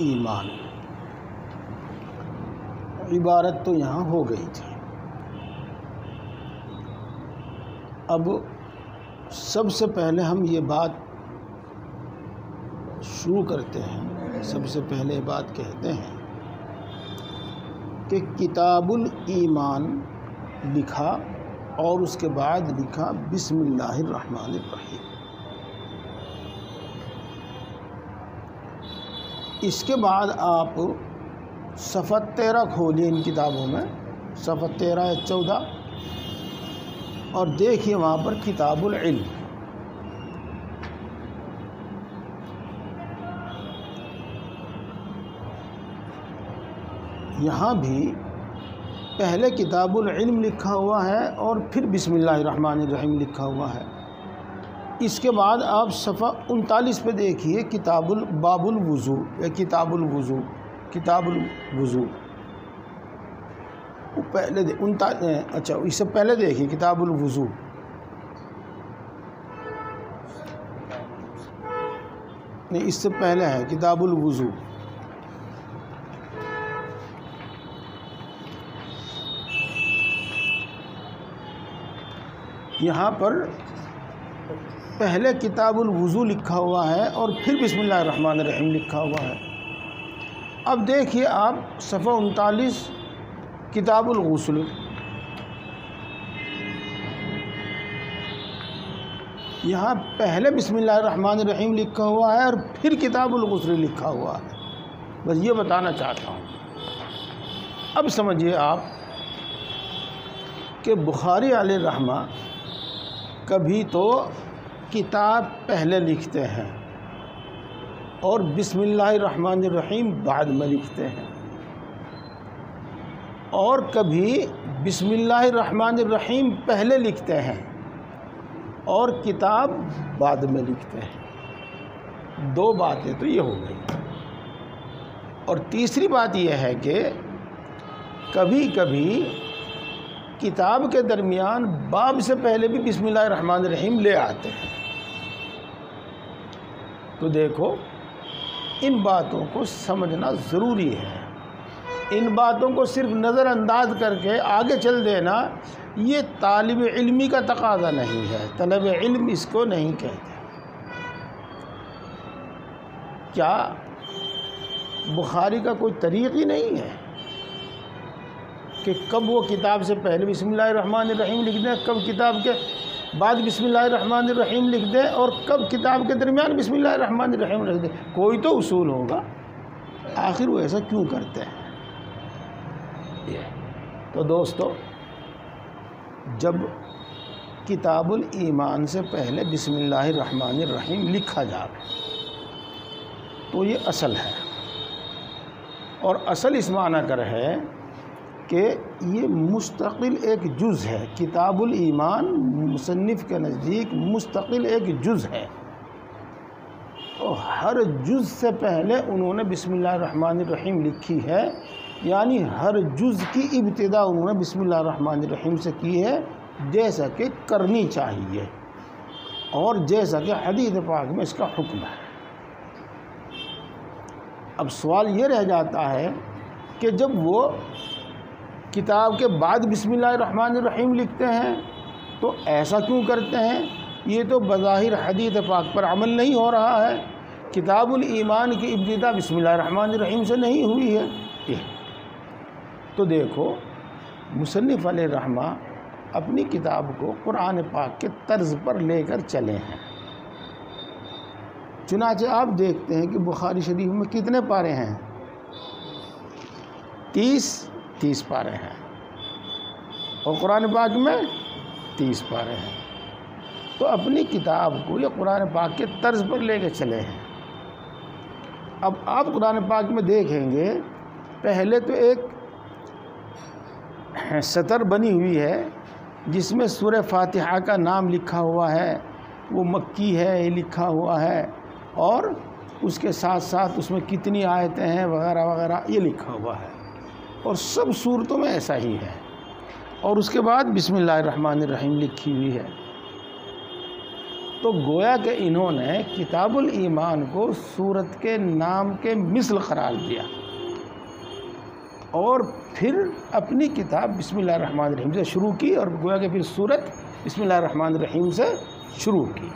ایمان عبارت تو یہاں ہو گئی تھی۔ اب سب سے پہلے ہم یہ بات شروع کرتے ہیں، سب سے پہلے بات کہتے ہیں کہ کتاب الایمان لکھا اور اس کے بعد لکھا بسم اللہ الرحمن الرحیم۔ اس کے بعد آپ صفحہ 13 کھولیے ان کتابوں میں، صفحہ 13 یا 14، اور دیکھیے وہاں پر کتاب العلم۔ یہاں بھی پہلے کتاب العلم لکھا ہوا ہے اور پھر بسم اللہ الرحمن الرحیم لکھا ہوا ہے۔ اس کے بعد آپ صفحہ 39 پہ دیکھیے کتاب باب الوضو یا کتاب الوضو، کتاب الوضو پہلے اچھا اس سے پہلے دیکھیے کتاب الوضو، نہیں اس سے پہلے ہے کتاب الوضو۔ یہاں پر پہلے کتاب الوضو لکھا ہوا ہے اور پھر بسم اللہ الرحمن الرحیم لکھا ہوا ہے۔ اب دیکھیے آپ صفحہ 39 کتاب الغسل، یہاں پہلے بسم اللہ الرحمن الرحیم لکھا ہوا ہے اور پھر کتاب الغسل لکھا ہوا ہے۔ بس یہ بتانا چاہتا ہوں۔ اب سمجھیے آپ کہ بخاری علیہ الرحمہ کبھی تو کتاب پہلے لکھتے ہیں اور بسم اللہ الرحمن الرحیم بعد میں لکھتے ہیں، اور کبھی بسم اللہ الرحمن الرحیم پہلے لکھتے ہیں اور کتاب بعد میں لکھتے ہیں۔ دو باتیں تو یہ ہو گئی، اور تیسری بات یہ ہے کہ کبھی کبھی کتاب کے درمیان باب سے پہلے بھی بسم اللہ الرحمن الرحیم لے آتے ہیں۔ تو دیکھو ان باتوں کو سمجھنا ضروری ہے۔ ان باتوں کو صرف نظر انداز کر کے آگے چل دینا یہ طالب علمی کا تقاضا نہیں ہے، طلب علم اس کو نہیں کہتے۔ کیا بخاری کا کوئی طریق ہی نہیں ہے کہ کب وہ کتاب سے پہلے بسم اللہ الرحمن الرحیم لکھ دیں، کب کتاب کے بعد بسم اللہ الرحمن الرحیم لکھ دیں، اور کب کتاب کے درمیان بسم اللہ الرحمن الرحیم لکھ دیں؟ کوئی تو اصول ہوگا، آخر وہ ایسا کیوں کرتے ہیں؟ تو دوستو، جب کتاب الایمان سے پہلے بسم اللہ الرحمن الرحیم لکھا جائے تو یہ اصل ہے، اور اصل اس معنی کر ہے کہ یہ مستقل ایک جز ہے۔ کتاب الایمان مصنف کے نزدیک مستقل ایک جز ہے، اور ہر جز سے پہلے انہوں نے بسم اللہ الرحمن الرحیم لکھی ہے، یعنی ہر جز کی ابتدا انہوں نے بسم اللہ الرحمن الرحیم سے کی ہے، جیسا کہ کرنی چاہیے اور جیسا کہ حدیث پاک میں اس کا حکم ہے۔ اب سوال یہ رہ جاتا ہے کہ جب وہ کتاب کے بعد بسم اللہ الرحمن الرحیم لکھتے ہیں تو ایسا کیوں کرتے ہیں؟ یہ تو بظاہر حدیث پاک پر عمل نہیں ہو رہا ہے۔ کتاب الایمان کی ابتدا بسم اللہ الرحمن الرحیم سے نہیں ہوئی ہے۔ تو دیکھو مصنف علیہ الرحمہ اپنی کتاب کو قرآن پاک کے طرز پر لے کر چلے ہیں۔ چنانچہ آپ دیکھتے ہیں کہ بخاری شریف میں کتنے پارے ہیں؟ 30 پارے ہیں، اور قرآن پاک میں 30 پارے ہیں۔ تو اپنی کتاب کو یہ قرآن پاک کے طرز پر لے کے چلے ہیں۔ اب آپ قرآن پاک میں دیکھیں گے پہلے تو ایک سطر بنی ہوئی ہے جس میں سورہ فاتحہ کا نام لکھا ہوا ہے، وہ مکی ہے یہ لکھا ہوا ہے، اور اس کے ساتھ ساتھ اس میں کتنی آیتیں ہیں وغیرہ وغیرہ یہ لکھا ہوا ہے، اور سب صورتوں میں ایسا ہی ہے، اور اس کے بعد بسم اللہ الرحمن الرحیم لکھی ہوئی ہے۔ تو گویا کہ انہوں نے کتاب الایمان کو سورت کے نام کے مثل قرار دیا اور پھر اپنی کتاب بسم اللہ الرحمن الرحیم سے شروع کی، اور گویا کہ پھر سورت بسم اللہ الرحمن الرحیم سے شروع کی۔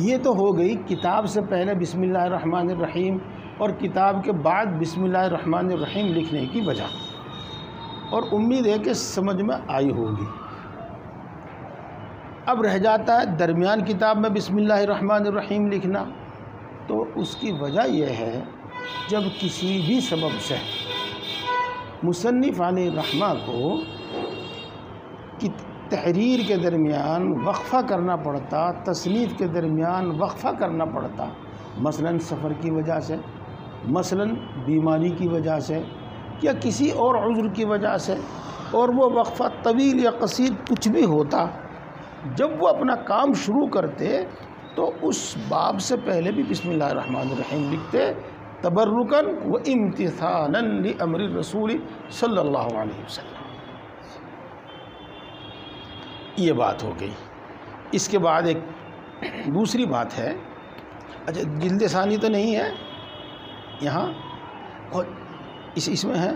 یہ تو ہو گئی کتاب سے پہلے بسم اللہ الرحمن الرحیم اور کتاب کے بعد بسم اللہ الرحمن الرحیم لکھنے کی وجہ، اور امید ہے کہ سمجھ میں آئی ہوگی۔ اب رہ جاتا ہے درمیان کتاب میں بسم اللہ الرحمن الرحیم لکھنا، تو اس کی وجہ یہ ہے جب کسی بھی سبب سے مصنف علیہ الرحمہ کو تحریر کے درمیان وقفہ کرنا پڑتا، تصنیف کے درمیان وقفہ کرنا پڑتا، مثلا سفر کی وجہ سے، مثلا بیماری کی وجہ سے، یا کسی اور عذر کی وجہ سے، اور وہ وقفہ طویل یا قصیر کچھ بھی ہوتا، جب وہ اپنا کام شروع کرتے تو اس باب سے پہلے بھی بسم اللہ الرحمن الرحیم لکھتے، تبرکاً و امتثالاً لامر الرسول صلی اللہ علیہ وسلم۔ یہ بات ہو گئی۔ اس کے بعد ایک دوسری بات ہے، اچھا جلد ثانی تو نہیں ہے یہاں، اس میں ہے،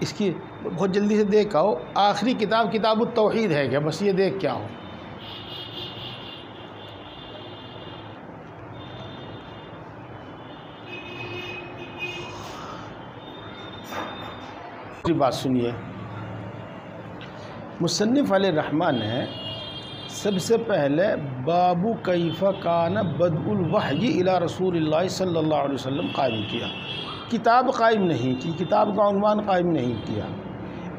اس کی بہت جلدی سے دیکھ آؤ، آخری کتاب کتاب التوحید ہے کیا؟ بس یہ دیکھ کیا ہو۔ بات سنیے، مصنف علیہ الرحمہ نے سب سے پہلے باب کیف کان بدء الوحی الی رسول اللہ صلی اللہ علیہ وسلم قائم کیا۔ کتاب قائم نہیں کی، کتاب کا عنوان قائم نہیں کیا۔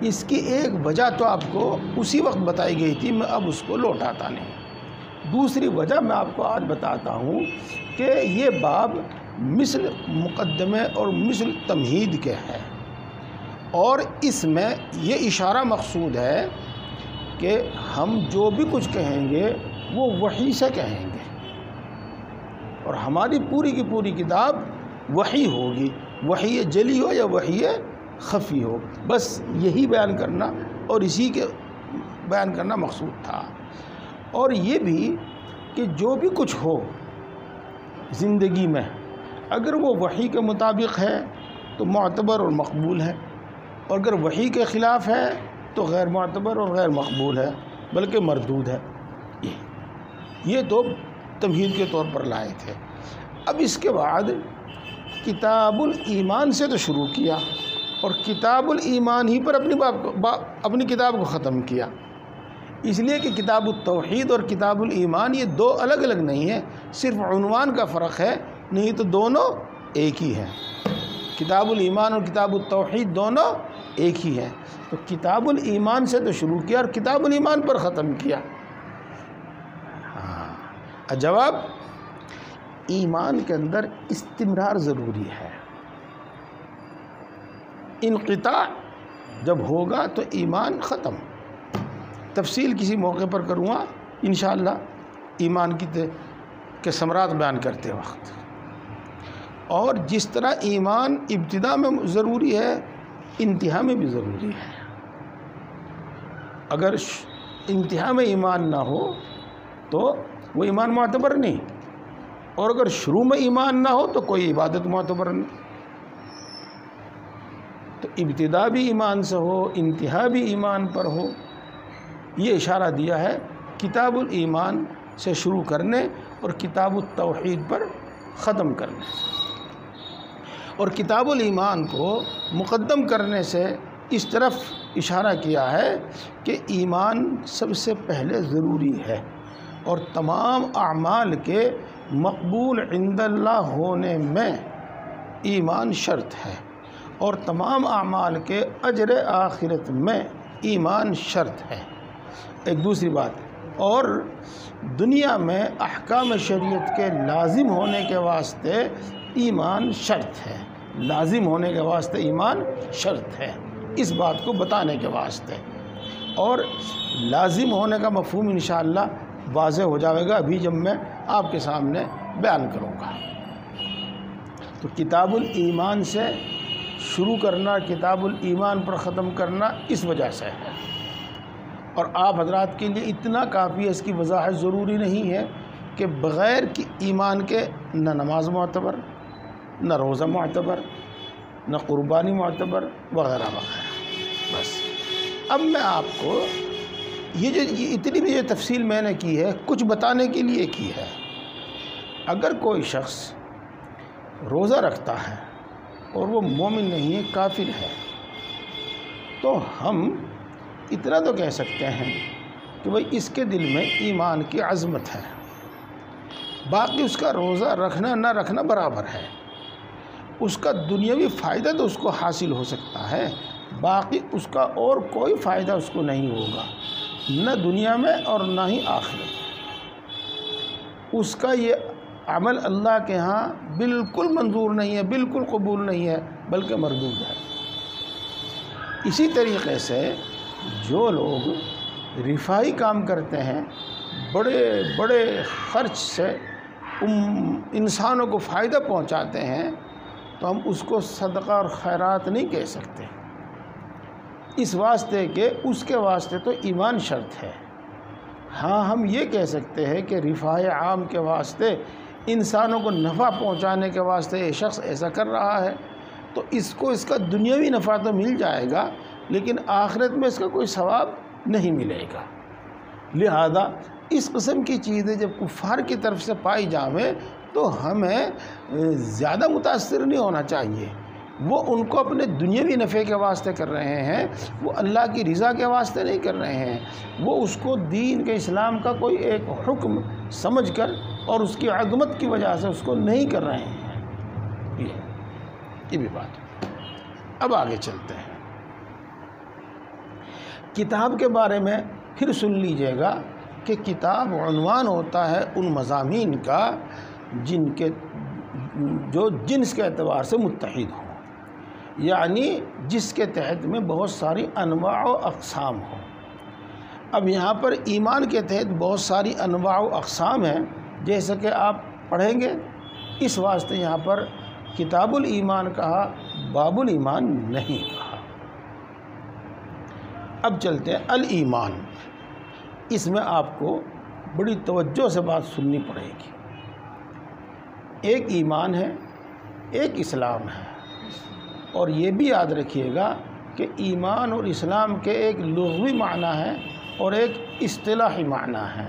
اس کی ایک وجہ تو آپ کو اسی وقت بتائی گئی تھی، میں اب اس کو لوٹاتا نہیں۔ دوسری وجہ میں آپ کو آج بتاتا ہوں کہ یہ باب مثل مقدمے اور مثل تمہید کے ہے، اور اس میں یہ اشارہ مقصود ہے کہ ہم جو بھی کچھ کہیں گے وہ وحی سے کہیں گے، اور ہماری پوری کی پوری کتاب وحی ہوگی، وحی جلی ہو یا وحی خفی ہو، بس یہی بیان کرنا اور اسی کے بیان کرنا مقصود تھا۔ اور یہ بھی کہ جو بھی کچھ ہو زندگی میں، اگر وہ وحی کے مطابق ہے تو معتبر اور مقبول ہے، اور اگر وحی کے خلاف ہے تو غیر معتبر اور غیر مقبول ہے، بلکہ مردود ہے۔ یہ تو تمہید کے طور پر لائے تھے۔ اب اس کے بعد کتاب الایمان سے تو شروع کیا، اور کتاب الایمان ہی پر اپنی کتاب کو ختم کیا، اس لیے کہ کتاب التوحید اور کتاب الایمان یہ دو الگ الگ نہیں ہیں، صرف عنوان کا فرق ہے، نہیں تو دونوں ایک ہی ہیں۔ کتاب الایمان اور کتاب التوحید دونوں ایک ہی ہیں، تو کتاب الایمان سے تو شروع کیا اور کتاب الایمان پر ختم کیا۔ جواب، ایمان کے اندر استمرار ضروری ہے۔ انقطاع جب ہوگا تو ایمان ختم۔ تفصیل کسی موقع پر کروں گا انشاءاللہ ایمان کے ثمرات بیان کرتے وقت۔ اور جس طرح ایمان ابتدا میں ضروری ہے، انتہا میں بھی ضروری ہے۔ اگر انتہا میں ایمان نہ ہو تو وہ ایمان معتبر نہیں، اور اگر شروع میں ایمان نہ ہو تو کوئی عبادت معتبر نہیں۔ تو ابتدا بھی ایمان سے ہو، انتہا بھی ایمان پر ہو، یہ اشارہ دیا ہے کتاب الایمان سے شروع کرنے اور کتاب التوحید پر ختم کرنے سے۔ اور کتاب الایمان کو مقدم کرنے سے اس طرف اشارہ کیا ہے کہ ایمان سب سے پہلے ضروری ہے، اور تمام اعمال کے مقبول عند اللہ ہونے میں ایمان شرط ہے، اور تمام اعمال کے اجر آخرت میں ایمان شرط ہے۔ ایک دوسری بات، اور دنیا میں احکام شریعت کے لازم ہونے کے واسطے ایمان شرط ہے، لازم ہونے کے واسطے ایمان شرط ہے، اس بات کو بتانے کے واسطے۔ اور لازم ہونے کا مفہوم انشاءاللہ واضح ہو جائے گا ابھی جب میں آپ کے سامنے بیان کروں گا۔ تو کتاب الایمان سے شروع کرنا، کتاب الایمان پر ختم کرنا اس وجہ سے ہے۔ اور آپ حضرات کے لیے اتنا کافی ہے، اس کی وضاحت ضروری نہیں ہے کہ بغیر ایمان کے نہ نماز معتبر، نہ روزہ معتبر، نہ قربانی معتبر، وغیرہ وغیرہ۔ بس اب میں آپ کو یہ اتنی بھی یہ تفصیل میں نے کی ہے کچھ بتانے کے لیے کی ہے۔ اگر کوئی شخص روزہ رکھتا ہے اور وہ مومن نہیں ہے، کافر ہے، تو ہم اتنا تو کہہ سکتے ہیں کہ بھئی اس کے دل میں ایمان کی عظمت ہے، باقی اس کا روزہ رکھنا نہ رکھنا برابر ہے، اس کا دنیاوی فائدہ تو اس کو حاصل ہو سکتا ہے، باقی اس کا اور کوئی فائدہ اس کو نہیں ہوگا، نہ دنیا میں اور نہ ہی آخرت میں۔ اس کا یہ عمل اللہ کے ہاں بالکل منظور نہیں ہے، بالکل قبول نہیں ہے، بلکہ مردود ہے۔ اسی طریقے سے جو لوگ رفاہی کام کرتے ہیں، بڑے بڑے خرچ سے انسانوں کو فائدہ پہنچاتے ہیں، تو ہم اس کو صدقہ اور خیرات نہیں کہہ سکتے، اس واسطے کہ اس کے واسطے تو ایمان شرط ہے۔ ہاں ہم یہ کہہ سکتے ہیں کہ رفاہ عام کے واسطے، انسانوں کو نفع پہنچانے کے واسطے یہ شخص ایسا کر رہا ہے، تو اس کو اس کا دنیاوی نفع تو مل جائے گا، لیکن آخرت میں اس کا کوئی ثواب نہیں ملے گا۔ لہذا اس قسم کی چیزیں جب کفار کی طرف سے پائی جائیں تو ہمیں زیادہ متاثر نہیں ہونا چاہیے۔ وہ ان کو اپنے دنیاوی نفع کے واسطے کر رہے ہیں، وہ اللہ کی رضا کے واسطے نہیں کر رہے ہیں، وہ اس کو دین کے اسلام کا کوئی ایک حکم سمجھ کر اور اس کی عظمت کی وجہ سے اس کو نہیں کر رہے ہیں۔ یہ بھی بات ہے۔ اب آگے چلتے ہیں۔ کتاب کے بارے میں پھر سن لیجئے گا کہ کتاب عنوان ہوتا ہے ان مضامین کا جو جنس کے اعتبار سے متحد ہوں، یعنی جس کے تحت میں بہت ساری انواع و اقسام ہوں۔ اب یہاں پر ایمان کے تحت بہت ساری انواع و اقسام ہیں، جیسا کہ آپ پڑھیں گے، اس واسطے یہاں پر کتاب الایمان کہا، باب الایمان نہیں کہا۔ اب چلتے ہیں الایمان۔ اس میں آپ کو بڑی توجہ سے بات سننی پڑے گی۔ ایک ایمان ہے، ایک اسلام ہے، اور یہ بھی یاد رکھیے گا کہ ایمان اور اسلام کے ایک لغوی معنی ہے اور ایک اصطلاحی معنی ہے،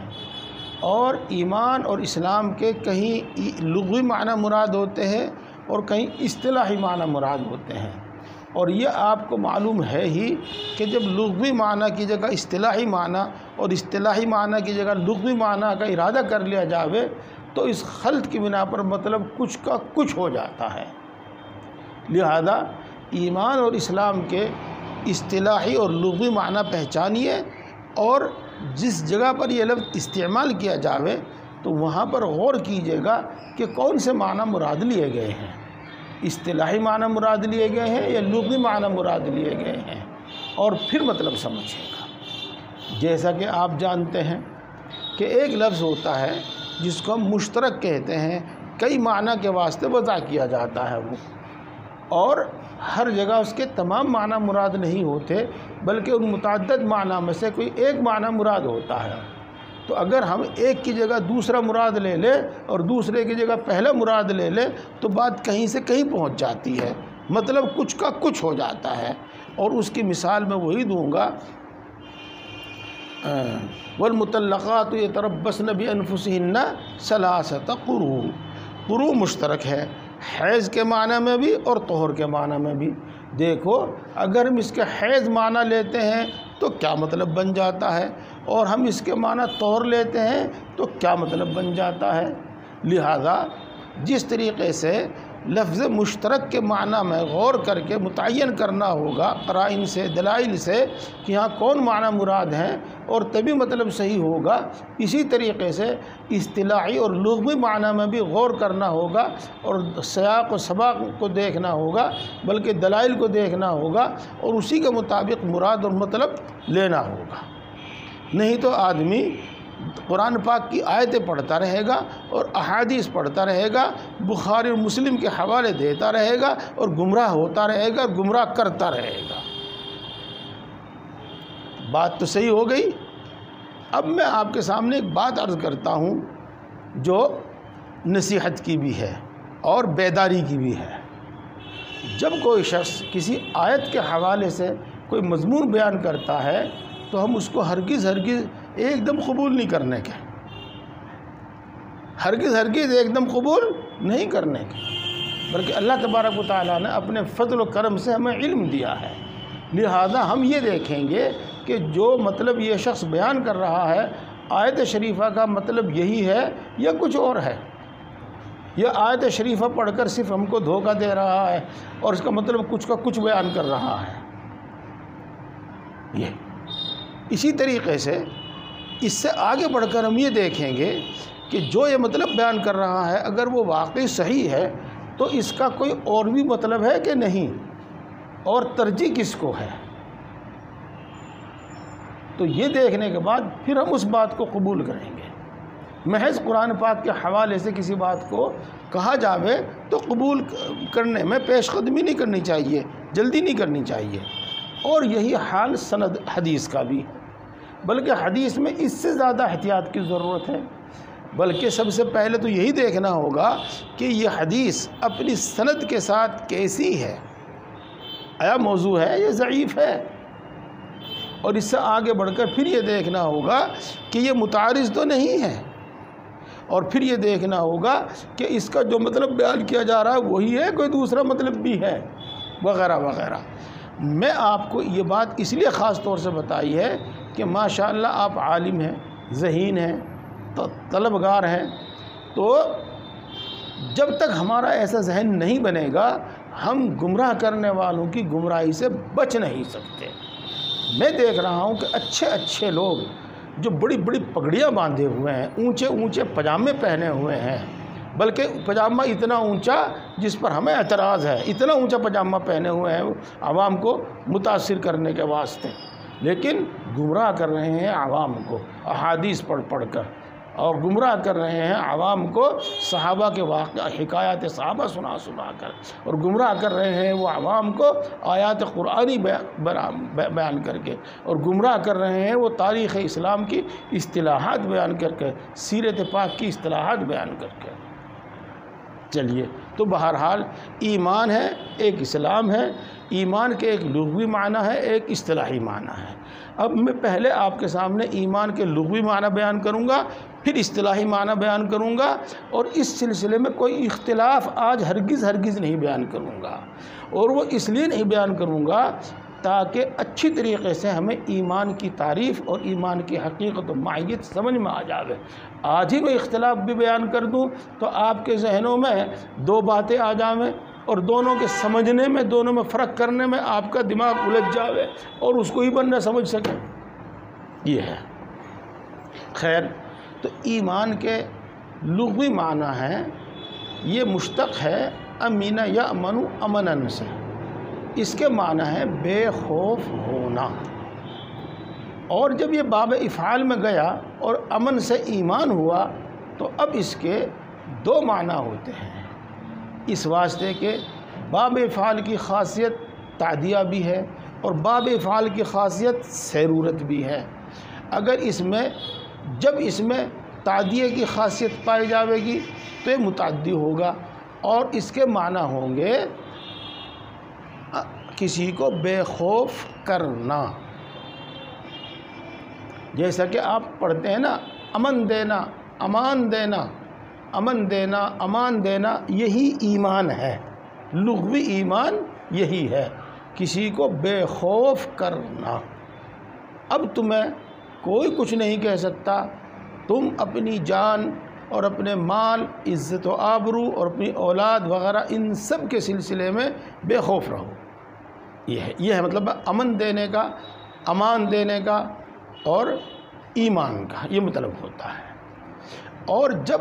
اور ایمان اور اسلام کے کہیں لغوی معنی مراد ہوتے ہیں اور کہیں اصطلاحی معنی مراد ہوتے ہیں، اور یہ آپ کو معلوم ہے ہی کہ جب لغوی معنی کی جگہ اصطلاحی معنی اور اصطلاحی معنی کی جگہ لغوی معنی کا ارادہ کر لیا جاوے تو اس خلط کی بنا پر مطلب کچھ کا کچھ ہو جاتا ہے۔ لہذا ایمان اور اسلام کے اصطلاحی اور لغوی معنی پہچانیے، اور جس جگہ پر یہ لفظ استعمال کیا جاوے تو وہاں پر غور کیجیے گا کہ کون سے معنی مراد لیے گئے ہیں، اصطلاحی معنی مراد لیے گئے ہیں یا لغوی معنی مراد لیے گئے ہیں، اور پھر مطلب سمجھیے گا۔ جیسا کہ آپ جانتے ہیں کہ ایک لفظ ہوتا ہے جس کو ہم مشترک کہتے ہیں، کئی معنی کے واسطے وضع کیا جاتا ہے وہ، اور ہر جگہ اس کے تمام معنی مراد نہیں ہوتے، بلکہ ان متعدد معنی میں سے کوئی ایک معنی مراد ہوتا ہے۔ تو اگر ہم ایک کی جگہ دوسرا مراد لے لیں اور دوسرے کی جگہ پہلا مراد لے لیں تو بات کہیں سے کہیں پہنچ جاتی ہے، مطلب کچھ کا کچھ ہو جاتا ہے۔ اور اس کی مثال میں وہی دوں گا، والمطلقات یتربصن بانفسہن ثلاثۃ قروء۔ قروء مشترک ہے، حیض کے معنی میں بھی اور طہر کے معنی میں بھی۔ دیکھو اگر ہم اس کے حیض معنی لیتے ہیں تو کیا مطلب بن جاتا ہے، اور ہم اس کے معنی طہر لیتے ہیں تو کیا مطلب بن جاتا ہے۔ لہذا جس طریقے سے لفظ مشترک کے معنی میں غور کر کے متعین کرنا ہوگا قرائن سے، دلائل سے، کہ یہاں کون معنی مراد ہیں، اور تبھی مطلب صحیح ہوگا، اسی طریقے سے اصطلاحی اور لغوی معنی میں بھی غور کرنا ہوگا اور سیاق و سباق کو دیکھنا ہوگا، بلکہ دلائل کو دیکھنا ہوگا، اور اسی کے مطابق مراد اور مطلب لینا ہوگا۔ نہیں تو آدمی قرآن پاک کی آیتیں پڑھتا رہے گا اور احادیث پڑھتا رہے گا، بخاری اور مسلم کے حوالے دیتا رہے گا اور گمراہ ہوتا رہے گا اور گمراہ کرتا رہے گا۔ بات تو صحیح ہو گئی. اب میں آپ کے سامنے ایک بات عرض کرتا ہوں جو نصیحت کی بھی ہے اور بیداری کی بھی ہے. جب کوئی شخص کسی آیت کے حوالے سے کوئی مضمون بیان کرتا ہے تو ہم اس کو ہرگز ایک دم قبول نہیں کرنے کے، ہرگز ایک دم قبول نہیں کرنے کے، بلکہ اللہ تبارک و تعالیٰ نے اپنے فضل و کرم سے ہمیں علم دیا ہے. لہذا ہم یہ دیکھیں گے کہ جو مطلب یہ شخص بیان کر رہا ہے آیت شریفہ کا مطلب یہی ہے یا کچھ اور ہے، یہ آیت شریفہ پڑھ کر صرف ہم کو دھوکہ دے رہا ہے اور اس کا مطلب کچھ کا کچھ بیان کر رہا ہے. یہ اسی طریقے سے اس سے آگے بڑھ کر ہم یہ دیکھیں گے کہ جو یہ مطلب بیان کر رہا ہے اگر وہ واقعی صحیح ہے تو اس کا کوئی اور بھی مطلب ہے کہ نہیں، اور ترجیح کس کو ہے. تو یہ دیکھنے کے بعد پھر ہم اس بات کو قبول کریں گے. محض قرآن پاک کے حوالے سے کسی بات کو کہا جاوے تو قبول کرنے میں پیش قدمی نہیں کرنی چاہیے، جلدی نہیں کرنی چاہیے. اور یہی حال سند حدیث کا بھی، بلکہ حدیث میں اس سے زیادہ احتیاط کی ضرورت ہے. بلکہ سب سے پہلے تو یہی دیکھنا ہوگا کہ یہ حدیث اپنی سند کے ساتھ کیسی ہے، آیا موضوع ہے یا ضعیف ہے. اور اس سے آگے بڑھ کر پھر یہ دیکھنا ہوگا کہ یہ متعارض تو نہیں ہے، اور پھر یہ دیکھنا ہوگا کہ اس کا جو مطلب بیان کیا جا رہا ہے وہی ہے، کوئی دوسرا مطلب بھی ہے، وغیرہ وغیرہ. میں آپ کو یہ بات اس لیے خاص طور سے بتائی ہے کہ ماشاءاللہ آپ عالم ہیں، ذہین ہیں، طلبگار ہیں. تو جب تک ہمارا ایسا ذہن نہیں بنے گا ہم گمراہ کرنے والوں کی گمراہی سے بچ نہیں سکتے. میں دیکھ رہا ہوں کہ اچھے لوگ جو بڑی بڑی پگڑیاں باندھے ہوئے ہیں، اونچے پجامے پہنے ہوئے ہیں، بلکہ پجامہ اتنا اونچا جس پر ہمیں اعتراض ہے، اتنا اونچا پجامہ پہنے ہوئے ہیں عوام کو متاثر کرنے کے واسطے، لیکن گمراہ کر رہے ہیں عوام کو احادیث پڑھ کر، اور گمراہ کر رہے ہیں عوام کو صحابہ کے حکایات صحابہ سنا کر، اور گمراہ کر رہے ہیں وہ عوام کو آیات قرآنی بیان کر کے، اور گمراہ کر رہے ہیں وہ تاریخ اسلام کی اصطلاحات بیان کر کے، سیرت پاک کی اصطلاحات بیان کر کے. چلیے، تو بہرحال ایمان ہے، ایک اسلام ہے. ایمان کے ایک لغوی معنی ہے، ایک اصطلاحی معنی ہے. اب میں پہلے آپ کے سامنے ایمان کے لغوی معنی بیان کروں گا، پھر اصطلاحی معنی بیان کروں گا، اور اس سلسلے میں کوئی اختلاف آج ہرگز نہیں بیان کروں گا. اور وہ اس لیے نہیں بیان کروں گا تاکہ اچھی طریقے سے ہمیں ایمان کی تعریف اور ایمان کی حقیقت و ماہیت سمجھ میں آ جاوے. آج ہی میں اختلاف بھی بیان کر دوں تو آپ کے ذہنوں میں دو باتیں آ جاویں، اور دونوں کے سمجھنے میں، دونوں میں فرق کرنے میں آپ کا دماغ الجھ جاوے اور اس کو ہی بندہ سمجھ سکے. یہ ہے. خیر، تو ایمان کے لغوی معنی ہے، یہ مشتق ہے امین یامن امنن سے. اس کے معنی ہے بے خوف ہونا. اور جب یہ باب افعال میں گیا اور امن سے ایمان ہوا تو اب اس کے دو معنی ہوتے ہیں، اس واسطے کہ باب افعال کی خاصیت تعدیہ بھی ہے اور باب افعال کی خاصیت سیرورت بھی ہے. اگر جب اس میں تعدیہ کی خاصیت پائی جاوے گی تو یہ متعدی ہوگا، اور اس کے معنی ہوں گے کسی کو بے خوف کرنا. جیسا کہ آپ پڑھتے ہیں نا، امن دینا، امان دینا، امن دینا، امان دینا، یہی ایمان ہے. لغوی ایمان یہی ہے، کسی کو بے خوف کرنا. اب تمہیں کوئی کچھ نہیں کہہ سکتا، تم اپنی جان اور اپنے مال، عزت و آبرو اور اپنی اولاد وغیرہ ان سب کے سلسلے میں بے خوف رہو. یہ ہے مطلب امن دینے کا، امان دینے کا اور ایمان کا، یہ مطلب ہوتا ہے. اور جب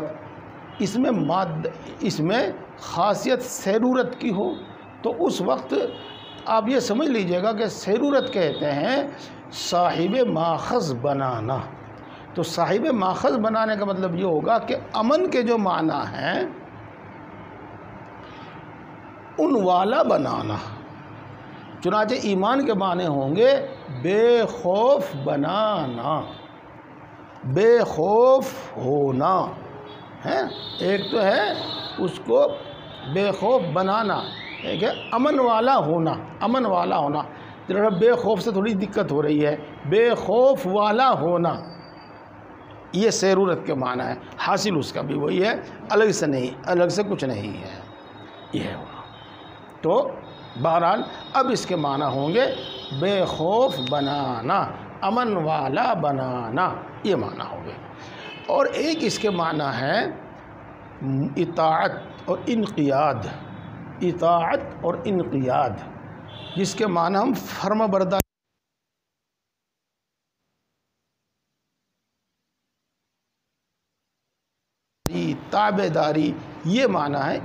اس میں خاصیت سیرورت کی ہو تو اس وقت آپ یہ سمجھ لیجئے گا کہ سیرورت کہتے ہیں صاحب ماخذ بنانا. تو صاحب ماخذ بنانے کا مطلب یہ ہوگا کہ امن کے جو معنی ہیں ان والا بنانا. چنانچہ ایمان کے معنی ہوں گے بے خوف بنانا، بے خوف ہونا ہے۔ ایک تو ہے اس کو بے خوف بنانا، ایک ہے امن والا ہونا، امن والا ہونا۔ بے خوف سے تھوڑی دقت ہو رہی ہے، بے خوف والا ہونا یہ سیرورت کے معنی ہے، حاصل اس کا بھی وہی ہے، الگ سے نہیں، الگ سے کچھ نہیں ہے، یہ ہوا۔ تو بہرحال اب اس کے معنی ہوں گے بے خوف بنانا، امن والا بنانا، یہ معنی ہوں گے۔ اور ایک اس کے معنی ہے اطاعت اور انقیاد، اطاعت اور انقیاد، جس کے معنی ہم فرما برداری، تابع داری، یہ معنی ہے،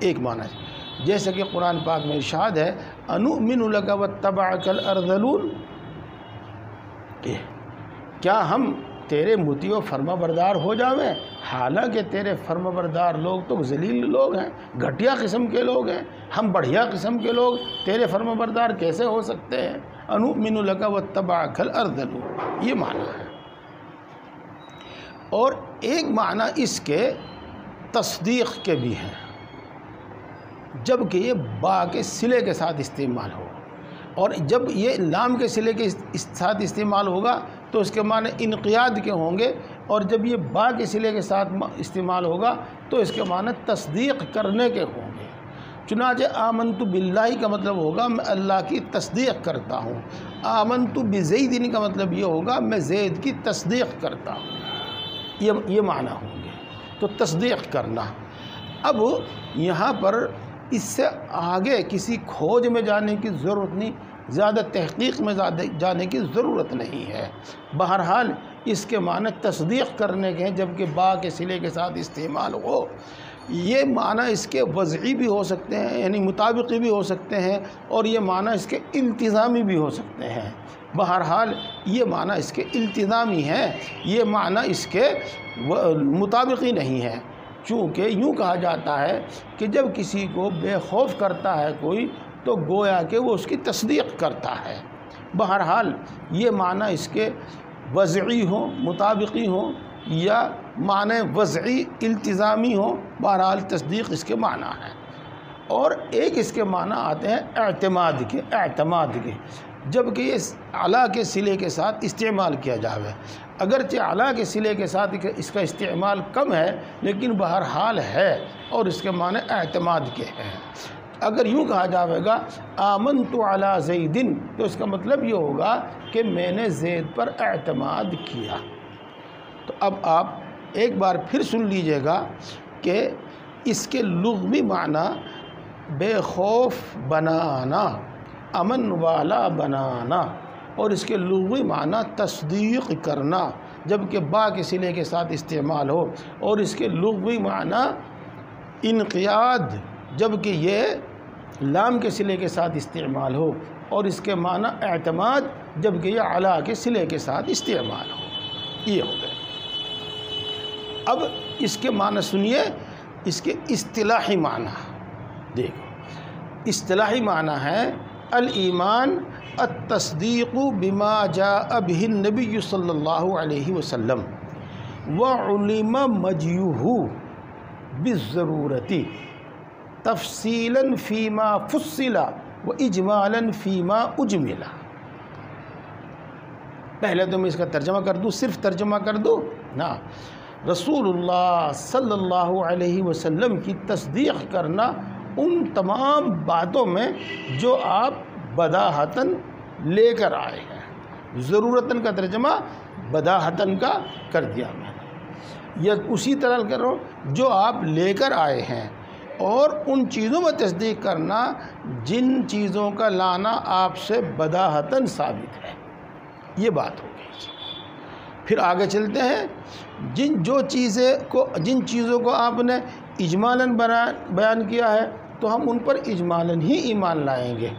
ایک معنی ہے۔ جیسے کہ قرآن پاک میں ارشاد ہے انؤمن لک واتبعک الارذلون، کیا ہم تیرے مطیع و فرما بردار ہو جاویں، حالانکہ تیرے فرما بردار لوگ تو ذلیل لوگ ہیں، گھٹیا قسم کے لوگ ہیں، ہم بڑھیا قسم کے لوگ تیرے فرما بردار کیسے ہو سکتے ہیں؟ انؤمن لک واتبعک الارذلون، یہ معنی ہے۔ اور ایک معنی اس کے تصدیق کے بھی ہیں، جب کہ یہ با کے صلے کے ساتھ استعمال ہو، اور جب یہ لام کے صلے کے ساتھ استعمال ہوگا تو اس کے معنی انقیاد کے ہوں گے، اور جب یہ با کے صلے کے ساتھ استعمال ہوگا تو اس کے معنی تصدیق کرنے کے ہوں گے۔ چنانچہ آمنت باللہ کا مطلب ہوگا میں اللہ کی تصدیق کرتا ہوں، آمنت بزید کا مطلب یہ ہوگا میں زید کی تصدیق کرتا ہوں، یہ معنی ہوں گے۔ تو تصدیق کرنا۔ اب یہاں پر اس سے آگے کسی کھوج میں جانے کی ضرورت نہیں، زیادہ تحقیق میں جانے کی ضرورت نہیں ہے۔ بہرحال اس کے معنی تصدیق کرنے کے ہیں، جبکہ با کے صلے کے ساتھ استعمال ہو۔ یہ معنی اس کے وضعی بھی ہو سکتے ہیں، یعنی مطابقی بھی ہو سکتے ہیں، اور یہ معنی اس کے التزامی بھی ہو سکتے ہیں۔ بہرحال یہ معنی اس کے التزامی ہیں، یہ معنی اس کے مطابقی نہیں ہے، چونکہ یوں کہا جاتا ہے کہ جب کسی کو بے خوف کرتا ہے کوئی تو گویا کہ وہ اس کی تصدیق کرتا ہے۔ بہرحال یہ معنی اس کے وضعی ہوں، مطابقی ہوں، یا معنی وضعی التزامی ہوں، بہرحال تصدیق اس کے معنی ہے۔ اور ایک اس کے معنی آتے ہیں اعتماد کے، اعتماد کے، جبکہ یہ اعلیٰ کے صلے کے ساتھ استعمال کیا جاوے، اگرچہ اعلیٰ کے صلے کے ساتھ اس کا استعمال کم ہے لیکن بہرحال ہے، اور اس کے معنی اعتماد کے ہیں۔ اگر یوں کہا جاوے گا آمنت علی زید، تو اس کا مطلب یہ ہوگا کہ میں نے زید پر اعتماد کیا۔ تو اب آپ ایک بار پھر سن لیجئے گا کہ اس کے لغوی معنی بے خوف بنانا، امن والا بنانا، اور اس کے لغوی معنی تصدیق کرنا، جبکہ با کے صلے کے ساتھ استعمال ہو، اور اس کے لغوی معنی انقیاد، جبکہ یہ لام کے صلے کے ساتھ استعمال ہو، اور اس کے معنی اعتماد، جبکہ یہ علا کے صلے کے ساتھ استعمال ہو، یہ ہو گئے۔ اب اس کے معنی سنیے، اس کے اصطلاحی معنی دیکھو۔ اصطلاحی معنی ہے الایمان التصدیق بما جاء به النبی صلی اللہ علیہ وسلم وعلم مجیہ بالضرورت تفصیلا فیما فصل واجمالا فیما اجمل۔ پہلے تو میں اس کا ترجمہ کر دوں، صرف ترجمہ کر دوں نا۔ رسول اللہ صلی اللہ علیہ وسلم کی تصدیق کرنا ان تمام باتوں میں جو آپ بداہتاً لے کر آئے ہیں۔ ضرورتاً کا ترجمہ بداہتاً کا کر دیا میں نے، یا اسی طرح کر رہا ہوں جو آپ لے کر آئے ہیں، اور ان چیزوں میں تصدیق کرنا جن چیزوں کا لانا آپ سے بداہتاً ثابت ہے، یہ بات ہو گئی۔ پھر آگے چلتے ہیں، جن چیزوں کو آپ نے اجمالاً بیان کیا ہے تو ہم ان پر اجمالاً ہی ایمان لائیں گے،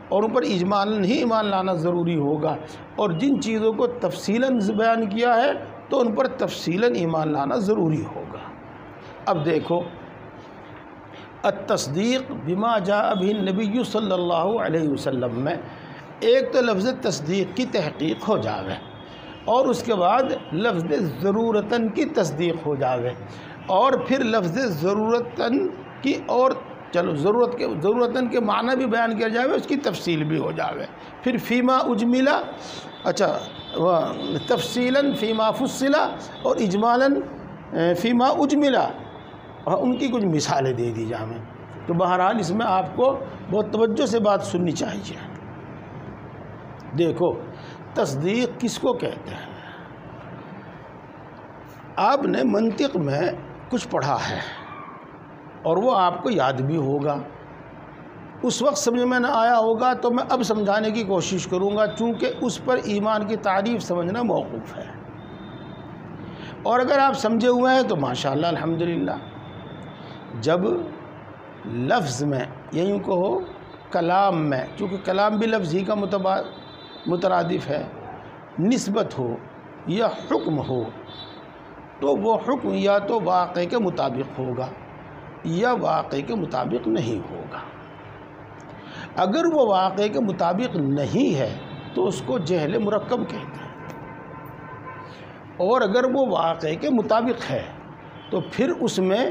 اور ان پر اجمالاً ہی ایمان لانا ضروری ہوگا، اور جن چیزوں کو تفصیلاً بیان کیا ہے تو ان پر تفصیلاً ایمان لانا ضروری ہوگا۔ اب دیکھو التصدیق بما جاء به النبی صلی اللہ علیہ وسلم میں ایک تو لفظ تصدیق کی تحقیق ہو جاوے اور اس کے بعد لفظ ضرورتاً کی تصدیق ہو جاوے اور پھر لفظ ضرورتاً کی اور چلو ضرورتاً کے معنی بھی بیان کیا جاوے، اس کی تفصیل بھی ہو جاوے، پھر فیما اجملا، اچھا تفصیلاً فیما فصلا اور اجمالاً فیما اجملا، اور ان کی کچھ مثالیں دے دی جائیں۔ تو بہرحال اس میں آپ کو بہت توجہ سے بات سننی چاہیے۔ دیکھو تصدیق کس کو کہتے ہیں؟ آپ نے منطق میں کچھ پڑھا ہے اور وہ آپ کو یاد بھی ہوگا، اس وقت سمجھ میں نہ آیا ہوگا تو میں اب سمجھانے کی کوشش کروں گا، چونکہ اس پر ایمان کی تعریف سمجھنا موقوف ہے، اور اگر آپ سمجھے ہوئے ہیں تو ماشاءاللہ الحمدللہ۔ جب لفظ میں یوں کہو کلام میں، چونکہ کلام بھی لفظ ہی کا مترادف ہے، نسبت ہو یا حکم ہو تو وہ حکم یا تو واقع کے مطابق ہوگا یا واقع کے مطابق نہیں ہوگا۔ اگر وہ واقع کے مطابق نہیں ہے تو اس کو جہل مرکب کہتے ہیں، اور اگر وہ واقع کے مطابق ہے تو پھر اس میں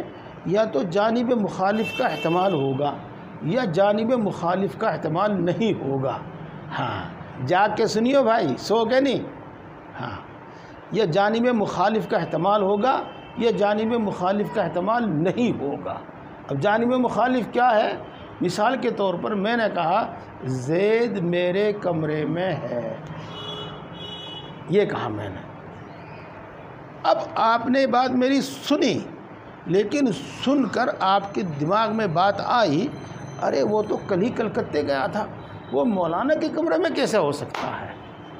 یا تو جانب مخالف کا احتمال ہوگا یا جانب مخالف کا احتمال نہیں ہوگا۔ ہاں جاگ کے سنیو بھائی، سو کے نہیں، ہاں یا جانب مخالف کا احتمال ہوگا یا جانب مخالف کا احتمال نہیں ہوگا۔ اب جانب مخالف کیا ہے؟ مثال کے طور پر میں نے کہا زید میرے کمرے میں ہے، یہ کہا میں نے۔ اب آپ نے بات میری سنی، لیکن سن کر آپ کے دماغ میں بات آئی، ارے وہ تو کل ہی کلکتے گیا تھا، وہ مولانا کے کمرے میں کیسے ہو سکتا ہے؟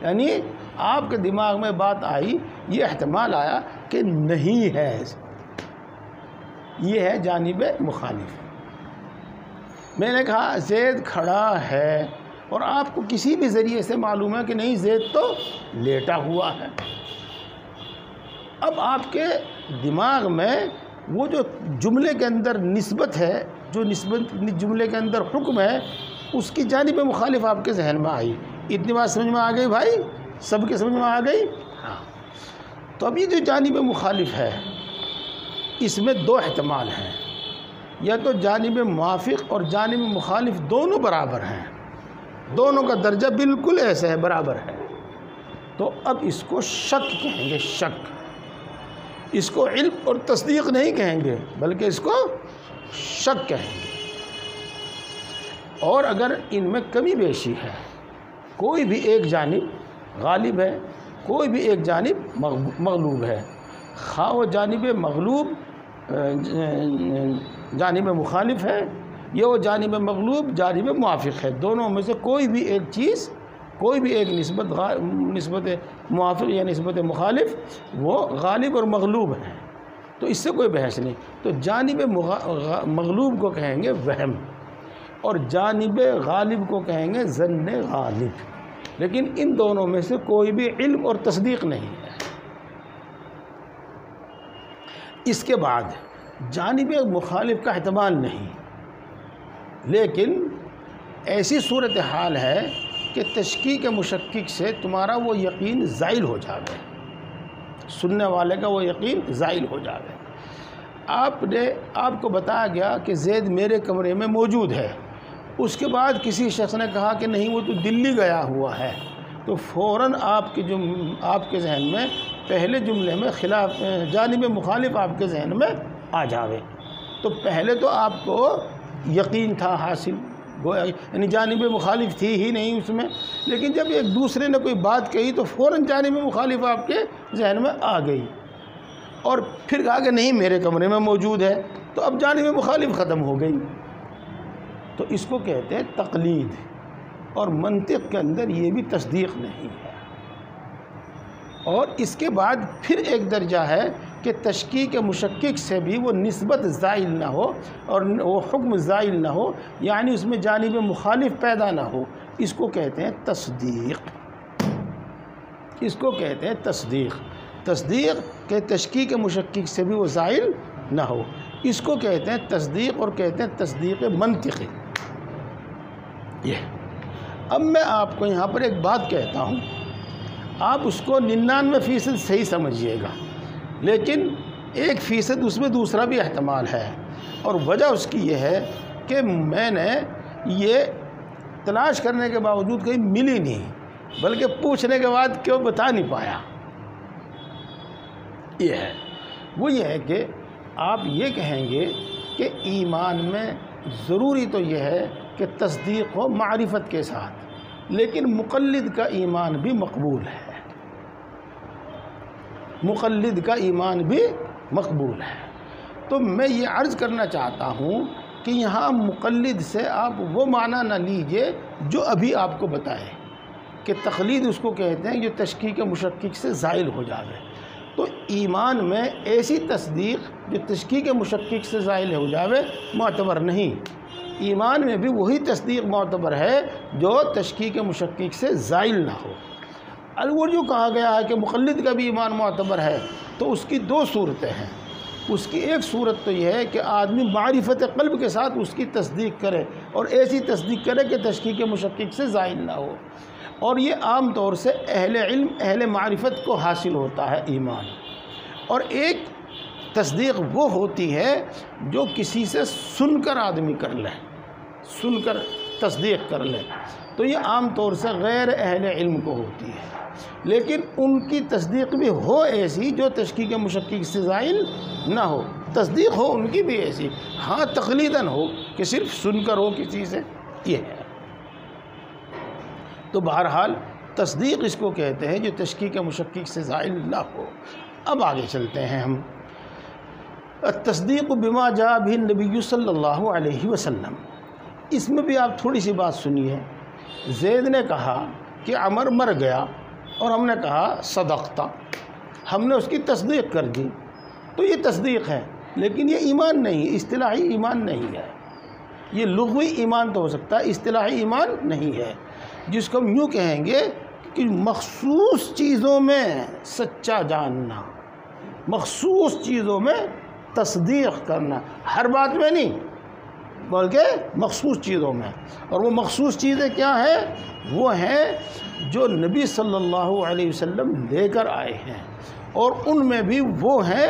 یعنی آپ کے دماغ میں بات آئی، یہ احتمال آیا کہ نہیں ہے، یہ ہے جانب مخالف۔ میں نے کہا زید کھڑا ہے، اور آپ کو کسی بھی ذریعے سے معلوم ہے کہ نہیں زید تو لیٹا ہوا ہے۔ اب آپ کے دماغ میں وہ جو جملے کے اندر نسبت ہے، جو نسبت جملے کے اندر حکم ہے، اس کی جانب مخالف آپ کے ذہن میں آئی۔ اتنی بات سمجھ میں آ گئی بھائی؟ سب کے سمجھ میں آ گئی؟ ہاں۔ تو اب یہ جو جانب مخالف ہے اس میں دو احتمال ہیں، یا تو جانب موافق اور جانب مخالف دونوں برابر ہیں، دونوں کا درجہ بالکل ایسے ہے، برابر ہے۔ تو اب اس کو شک کہیں گے، شک۔ اس کو علم اور تصدیق نہیں کہیں گے بلکہ اس کو شک کہیں گے۔ اور اگر ان میں کمی بیشی ہے، کوئی بھی ایک جانب غالب ہے، کوئی بھی ایک جانب مغلوب ہے، خواہ وہ جانب مغلوب جانب مخالف ہے یا وہ جانب مغلوب جانب موافق ہے، دونوں میں سے کوئی بھی ایک چیز، کوئی بھی ایک نسبت موافق یا نسبت مخالف وہ غالب اور مغلوب ہیں، تو اس سے کوئی بحث نہیں۔ تو جانب مغلوب کو کہیں گے وہم، اور جانب غالب کو کہیں گے ظن غالب، لیکن ان دونوں میں سے کوئی بھی علم اور تصدیق نہیں ہے۔ اس کے بعد جانب مخالف کا احتمال نہیں، لیکن ایسی صورتحال ہے کہ تشکیک مشکک سے تمہارا وہ یقین زائل ہو جاوے، سننے والے کا وہ یقین زائل ہو جاوے۔ آپ کو بتایا گیا کہ زید میرے کمرے میں موجود ہے، اس کے بعد کسی شخص نے کہا کہ نہیں وہ تو دلی گیا ہوا ہے، تو فوراً آپ کے ذہن میں پہلے جملے میں خلاف جانب مخالف آپ کے ذہن میں آ جاوے۔ تو پہلے تو آپ کو یقین تھا حاصل، یعنی جانب مخالف تھی ہی نہیں اس میں، لیکن جب ایک دوسرے نے کوئی بات کہی تو فوراً جانب مخالف آپ کے ذہن میں آ گئی، اور پھر کہا کہ نہیں میرے کمرے میں موجود ہے، تو اب جانب مخالف ختم ہو گئی۔ تو اس کو کہتے ہیں تقلید، اور منطق کے اندر یہ بھی تصدیق نہیں ہے۔ اور اس کے بعد پھر ایک درجہ ہے کہ تشکیک مشکک سے بھی وہ نسبت زائل نہ ہو اور وہ حکم زائل نہ ہو، یعنی اس میں جانب مخالف پیدا نہ ہو، اس کو کہتے ہیں تصدیق، اس کو کہتے ہیں تصدیق۔ تصدیق کہ تشکیک مشکک سے بھی وہ زائل نہ ہو۔ اس کو کہتے ہیں تصدیق، اور کہتے ہیں تصدیق منطقی۔ یہ اب میں آپ کو یہاں پر ایک بات کہتا ہوں، آپ اس کو 99% صحیح سمجھیے گا، لیکن 1% اس میں دوسرا بھی احتمال ہے، اور وجہ اس کی یہ ہے کہ میں نے یہ تلاش کرنے کے باوجود کہیں ملی نہیں، بلکہ پوچھنے کے بعد کیوں بتا نہیں پایا۔ یہ ہے، وہ یہ ہے کہ آپ یہ کہیں گے کہ ایمان میں ضروری تو یہ ہے کہ تصدیق ہو معرفت کے ساتھ، لیکن مقلد کا ایمان بھی مقبول ہے، مقلد کا ایمان بھی مقبول ہے۔ تو میں یہ عرض کرنا چاہتا ہوں کہ یہاں مقلد سے آپ وہ معنی نہ لیجئے جو ابھی آپ کو بتائے کہ تقلید اس کو کہتے ہیں جو تشکیک مشکک سے زائل ہو جاوے۔ تو ایمان میں ایسی تصدیق جو تشکیک مشکک سے زائل ہو جاوے معتبر نہیں، ایمان میں بھی وہی تصدیق معتبر ہے جو تشکیک مشکک سے زائل نہ ہو۔ اور جو کہا گیا ہے کہ مقلد کا بھی ایمان معتبر ہے، تو اس کی دو صورتیں ہیں۔ اس کی ایک صورت تو یہ ہے کہ آدمی معرفت قلب کے ساتھ اس کی تصدیق کرے، اور ایسی تصدیق کرے کہ تشکیک مشکک سے زائل نہ ہو، اور یہ عام طور سے اہل علم، اہل معرفت کو حاصل ہوتا ہے ایمان۔ اور ایک تصدیق وہ ہوتی ہے جو کسی سے سن کر آدمی کر لے، سن کر تصدیق کر لے، تو یہ عام طور سے غیر اہل علم کو ہوتی ہے، لیکن ان کی تصدیق بھی ہو ایسی جو تشکیک مشکک سے زائل نہ ہو، تصدیق ہو ان کی بھی ایسی، ہاں تقلیداً ہو کہ صرف سن کر ہو کسی سے، یہ ہے۔ تو بہرحال تصدیق اس کو کہتے ہیں جو تشکیک مشکک سے زائل نہ ہو۔ اب آگے چلتے ہیں ہم۔ التصدیق بما جاء به النبی صلی اللہ علیہ وسلم، اس میں بھی آپ تھوڑی سی بات سنیے۔ زید نے کہا کہ عمر مر گیا، اور ہم نے کہا صدقتا، ہم نے اس کی تصدیق کر دی، تو یہ تصدیق ہے، لیکن یہ ایمان نہیں، اصطلاحی ایمان نہیں ہے۔ یہ لغوی ایمان تو ہو سکتا ہے، اصطلاحی ایمان نہیں ہے، جس کو ہم یوں کہیں گے کہ مخصوص چیزوں میں سچا جاننا، مخصوص چیزوں میں تصدیق کرنا، ہر بات میں نہیں بلکہ مخصوص چیزوں میں۔ اور وہ مخصوص چیزیں کیا ہیں؟ وہ ہیں جو نبی صلی اللہ علیہ وسلم لے کر آئے ہیں، اور ان میں بھی وہ ہیں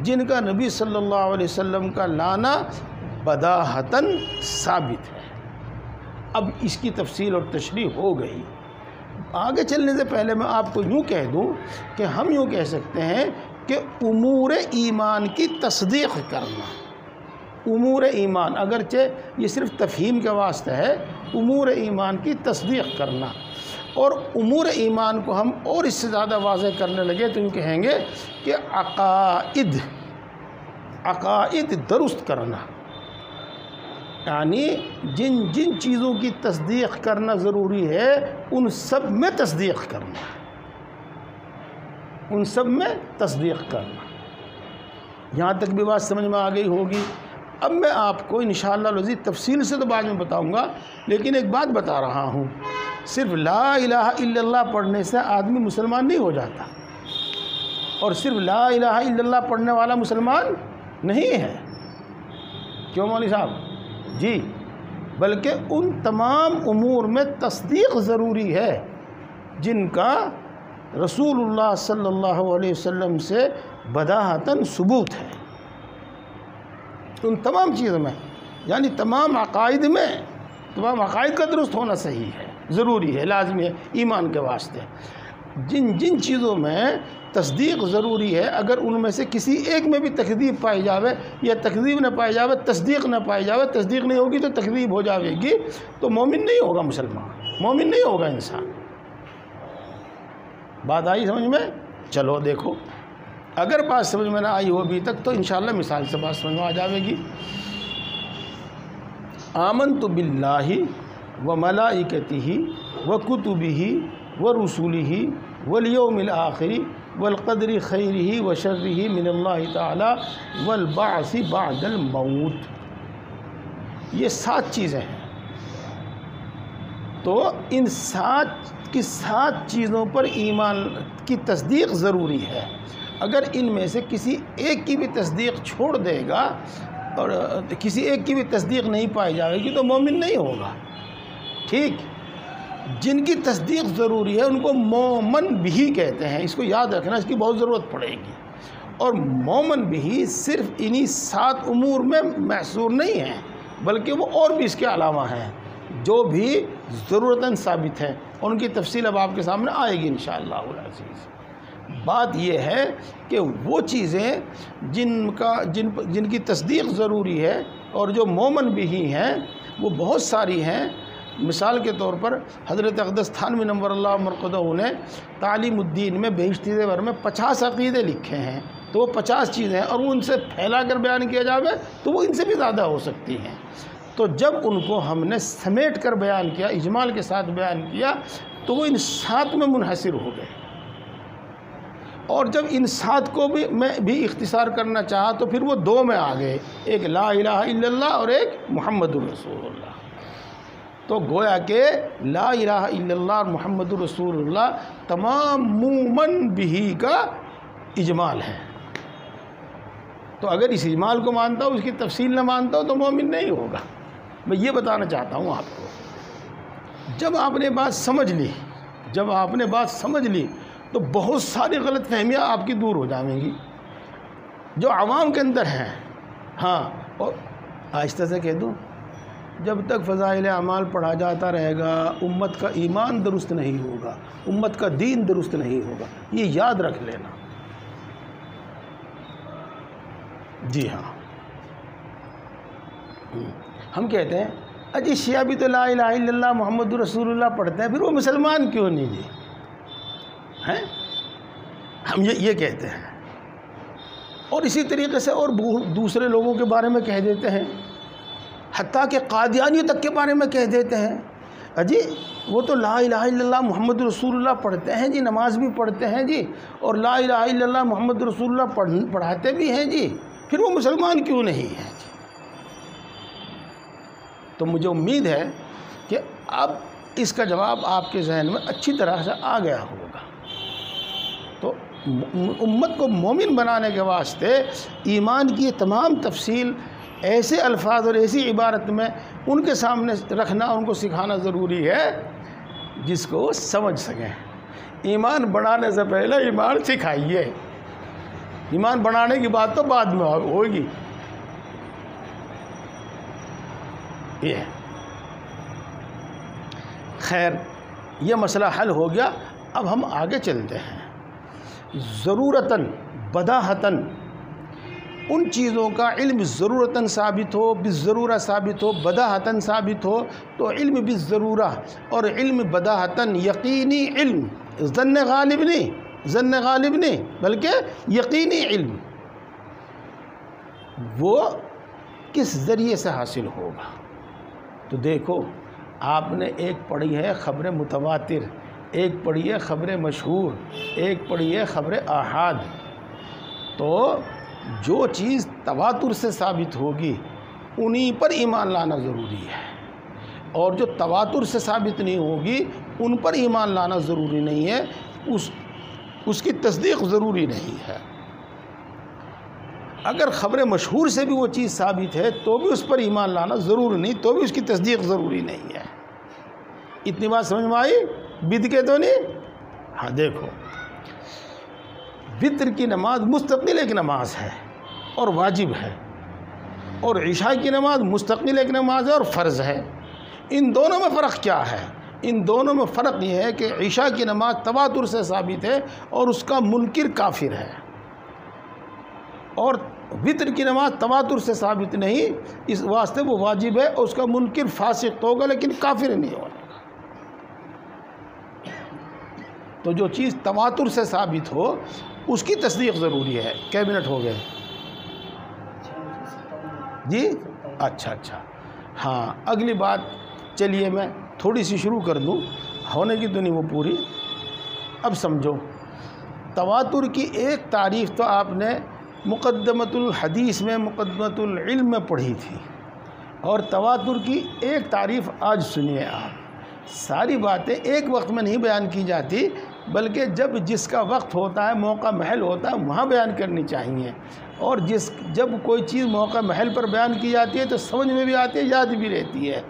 جن کا نبی صلی اللہ علیہ وسلم کا لانا بداہتاً ثابت ہے۔ اب اس کی تفصیل اور تشریح ہو گئی۔ آگے چلنے سے پہلے میں آپ کو یوں کہہ دوں کہ ہم یوں کہہ سکتے ہیں کہ امور ایمان کی تصدیق کرنا، امور ایمان، اگرچہ یہ صرف تفہیم کے واسطے ہے، امور ایمان کی تصدیق کرنا، اور امور ایمان کو ہم اور اس سے زیادہ واضح کرنے لگے تو یوں کہیں گے کہ عقائد درست کرنا، یعنی جن جن چیزوں کی تصدیق کرنا ضروری ہے ان سب میں تصدیق کرنا، ان سب میں تصدیق کرنا۔ یہاں تک بھی بات سمجھ میں آ گئی ہوگی۔ اب میں آپ کو انشاءاللہ العزیز تفصیل سے تو بعد میں بتاؤں گا، لیکن ایک بات بتا رہا ہوں، صرف لا الہ الا اللہ پڑھنے سے آدمی مسلمان نہیں ہو جاتا، اور صرف لا الہ الا اللہ پڑھنے والا مسلمان نہیں ہے۔ کیوں مولوی صاحب؟ جی، بلکہ ان تمام امور میں تصدیق ضروری ہے جن کا رسول اللہ صلی اللہ علیہ وسلم سے بداہتاً ثبوت ہے، ان تمام چیزوں میں، یعنی تمام عقائد میں، تمام عقائد کا درست ہونا صحیح ہے، ضروری ہے، لازمی ہے ایمان کے واسطے۔ جن جن چیزوں میں تصدیق ضروری ہے، اگر ان میں سے کسی ایک میں بھی تکذیب پائی جاوے یا تکذیب نہ پائی جاوے، تصدیق نہ پائی جاوے، تصدیق نہیں ہوگی تو تکذیب ہو جاوے گی، تو مومن نہیں ہوگا، مسلمان مومن نہیں ہوگا انسان۔ بات آئی سمجھ میں؟ چلو دیکھو، اگر بات سمجھ میں نہ آئی ہو ابھی تک تو انشاءاللہ مثال سے بات سمجھ میں آ جاوے گی۔ آمنت باللہ و ملائکتہ و کتبہ و رسولہ والیوم الآخر والقدر خیرہ و شرہ من اللہ تعالی والبعث بعد الموت۔ یہ 7 چیزیں ہیں، تو ان 7 چیزوں پر ایمان کی تصدیق ضروری ہے۔ اگر ان میں سے کسی ایک کی بھی تصدیق چھوڑ دے گا اور کسی ایک کی بھی تصدیق نہیں پائی جائے گی تو مومن نہیں ہوگا. ٹھیک. جن کی تصدیق ضروری ہے ان کو مومن بھی کہتے ہیں. اس کو یاد رکھنا، اس کی بہت ضرورت پڑے گی. اور مومن بھی صرف انہی 7 امور میں محصور نہیں ہیں، بلکہ وہ اور بھی اس کے علاوہ ہیں جو بھی ضرورتاً ثابت ہیں. ان کی تفصیل اب آپ کے سامنے آئے گی انشاءاللہ العزیز. بات یہ ہے کہ وہ چیزیں جن کی تصدیق ضروری ہے اور جو مومن بھی ہی ہیں وہ بہت ساری ہیں. مثال کے طور پر حضرت اقدس تھانوی نور اللہ مرقدہ نے تعلیم الدین میں بہشتی زیور میں 50 عقیدے لکھے ہیں. تو وہ 50 چیزیں ہیں اور وہ ان سے پھیلا کر بیان کیا جائے تو وہ ان سے بھی زیادہ ہو سکتی ہیں. تو جب ان کو ہم نے سمیٹ کر بیان کیا، اجمال کے ساتھ بیان کیا، تو وہ ان 7 میں منحصر ہو گئے. اور جب ان 7 کو میں بھی اختصار کرنا چاہا تو پھر وہ 2 میں آ گئے، ایک لا الہ الا اللہ اور ایک محمد الرسول اللہ. تو گویا کہ لا الہ الا اللہ اور محمد الرسول اللہ تمام مومن بھی کا اجمال ہے. تو اگر اس اجمال کو مانتا ہوں، اس کی تفصیل نہ مانتا ہوں تو مومن نہیں ہوگا. میں یہ بتانا چاہتا ہوں آپ کو. جب آپ نے بات سمجھ لی تو بہت ساری غلط فہمیاں آپ کی دور ہو جائیں گی جو عوام کے اندر ہیں. ہاں، اور آہستہ سے کہہ دوں، جب تک فضائل اعمال پڑھا جاتا رہے گا امت کا ایمان درست نہیں ہوگا، امت کا دین درست نہیں ہوگا. یہ یاد رکھ لینا. جی ہاں، ہم کہتے ہیں اجی شیعہ بھی تو لا الہ الا اللہ محمد رسول اللہ پڑھتے ہیں، پھر وہ مسلمان کیوں نہیں جی ہیں؟ ہم یہ کہتے ہیں. اور اسی طریقے سے اور دوسرے لوگوں کے بارے میں کہہ دیتے ہیں، حتیٰ کہ قادیانیوں تک کے بارے میں کہہ دیتے ہیں اجی وہ تو لا الہ الا اللہ محمد رسول اللہ پڑھتے ہیں جی، نماز بھی پڑھتے ہیں جی، اور لا الہ الا اللہ محمد رسول اللہ پڑھاتے بھی ہیں جی، پھر وہ مسلمان کیوں نہیں ہیں جی؟ تو مجھے امید ہے کہ اب اس کا جواب آپ کے ذہن میں اچھی طرح سے آ گیا ہوگا. تو امت کو مومن بنانے کے واسطے ایمان کی تمام تفصیل ایسے الفاظ اور ایسی عبارت میں ان کے سامنے رکھنا، ان کو سکھانا ضروری ہے جس کو وہ سمجھ سکیں. ایمان بڑھانے سے پہلے ایمان سکھائیے. ایمان بڑھانے کی بات تو بعد میں ہوگی. یہ ہے. خیر، یہ مسئلہ حل ہو گیا. اب ہم آگے چلتے ہیں. ضرورتاً بداہتاً ان چیزوں کا علم ضرورتاً ثابت ہو، بالضرورہ ثابت ہو، بداہتاً ثابت ہو تو علم بالضرورہ اور علم بداہتاً یقینی علم، ظن غالب نہیں بلکہ یقینی علم، وہ کس ذریعے سے حاصل ہوگا. تو دیکھو، آپ نے ایک پڑھی ہے خبر متواتر، ایک پڑھی ہے خبر مشہور، ایک پڑھی ہے خبر آحاد. تو جو چیز تواتر سے ثابت ہوگی انہی پر ایمان لانا ضروری ہے، اور جو تواتر سے ثابت نہیں ہوگی ان پر ایمان لانا ضروری نہیں ہے، اس کی تصدیق ضروری نہیں ہے. اگر خبر مشہور سے بھی وہ چیز ثابت ہے تو بھی اس پر ایمان لانا ضروری نہیں، تو بھی اس کی تصدیق ضروری نہیں ہے. اتنی بات سمجھ میں آئی؟ بدعت تو نہیں؟ ہاں دیکھو، وتر کی نماز مستقل ایک نماز ہے اور واجب ہے، اور عشاء کی نماز مستقل ایک نماز ہے اور فرض ہے. ان دونوں میں فرق کیا ہے؟ ان دونوں میں فرق یہ ہے کہ عشاء کی نماز تواتر سے ثابت ہے اور اس کا منکر کافر ہے، اور وتر کی نماز تواتر سے ثابت نہیں، اس واسطے وہ واجب ہے اور اس کا منکر فاسق تو ہوگا لیکن کافر نہیں ہوگا. تو جو چیز تواتر سے ثابت ہو اس کی تصدیق ضروری ہے. کئی منٹ ہو گئے جی؟ اچھا. ہاں، اگلی بات چلیے میں تھوڑی سی شروع کر دوں، ہونے کی تو نہیں وہ پوری. اب سمجھو، تواتر کی ایک تعریف تو آپ نے مقدمۃ الحدیث میں، مقدمۃ العلم میں پڑھی تھی، اور تواتر کی ایک تعریف آج سنیے آپ. ساری باتیں ایک وقت میں نہیں بیان کی جاتی، بلکہ جب جس کا وقت ہوتا ہے، موقع محل ہوتا ہے، وہاں بیان کرنی چاہیے. اور جب کوئی چیز موقع محل پر بیان کی جاتی ہے تو سمجھ میں بھی آتی ہے، یاد بھی رہتی ہے،